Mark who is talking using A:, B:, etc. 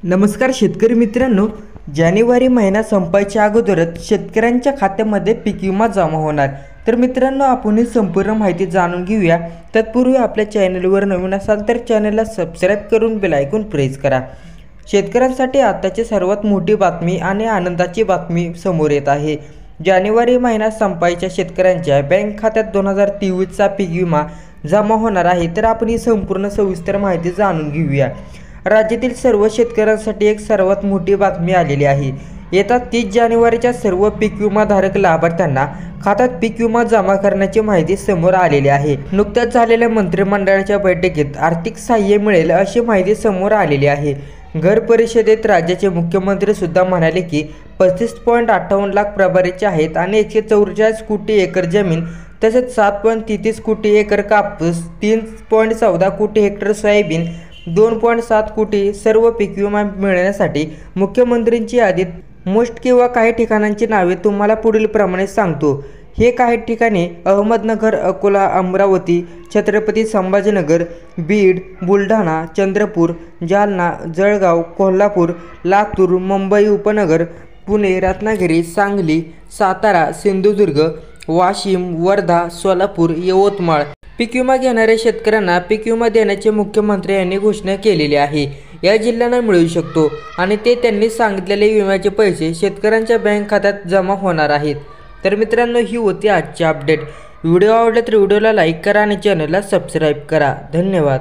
A: नमस्कार शेतकरी मित्रांनो, जानेवारी महिना संपायच्या अगोदरच शेतकऱ्यांच्या खात्यामध्ये पीक विमा जमा होणार। तर मित्रांनो, आपण ही संपूर्ण माहिती जाणून घेऊया। तत्पूर्वी आपल्या चॅनलवर नवीन असाल तर चॅनलला सबस्क्राइब करून बेल आयकॉन प्रेस करा। शेतकऱ्यांसाठी आताची सर्वात मोठी बातमी आणि आनंदाची बातमी समोर येत आहे। जानेवारी महिना संपायच्या शेतकऱ्यांच्या बँक खात्यात 2023 चा पीक विमा जमा होणार आहे। तर आपण ही संपूर्ण सविस्तर माहिती जाणून घेऊया। राज्यातील सर्व शेतकऱ्यांसाठी एक सर्वात मोठी बातमी आलेली आहे। येत्या 30 जानेवारीच्या सर्व पीक विमाधारक लाभार्थ्यांना खात्यात पीक विमा जमा करण्याची माहिती समोर आलेली आहे। नुकत्याच झालेल्या मंत्रिमंडळाच्या बैठकीत आर्थिक सहाय्य मिळेल अशी माहिती समोर आलेली आहे। घर परिषदेत राज्याचे मुख्यमंत्री सुद्धा म्हणाले की 35.58 लाख प्रभारीचे आहेत आणि 144 कोटी एकर जमीन तसेच 7.33 कोटी एकर कापूस, 3.14 कोटी हेक्टर सोयाबीन, 2.7 कोटी सर्व पीक विमा मिळण्यासाठी मुख्यमंत्र्यांची यादी मोस्ट किंवा काही ठिकाणांची नावे तुम्हाला पुढील प्रमाणे सांगतो। हे काही ठिकाणे अहमदनगर, अकोला, अमरावती, छत्रपती संभाजीनगर, बीड, बुलढाणा, चंद्रपूर, जालना, जळगाव, कोल्हापूर, लातूर, मुंबई उपनगर, पुणे, रत्नागिरी, सांगली, सातारा, सिंधुदुर्ग, वाशिम, वर्धा, सोलापूर, यवतमाळ। पीक विमा घेणाऱ्या शेतकऱ्यांना पीक विमा देण्याचे मुख्यमंत्री यांनी घोषणा केलेली आहे। या जिल्ह्यांना मिळू शकतो आणि ते त्यांनी सांगितलेले विम्याचे पैसे शेतकऱ्यांच्या बँक खात्यात जमा होणार आहेत। तर मित्रांनो, ही होती आजची अपडेट। व्हिडिओ आवडला तर व्हिडिओला लाईक करा आणि चॅनलला सबस्क्राइब करा। धन्यवाद।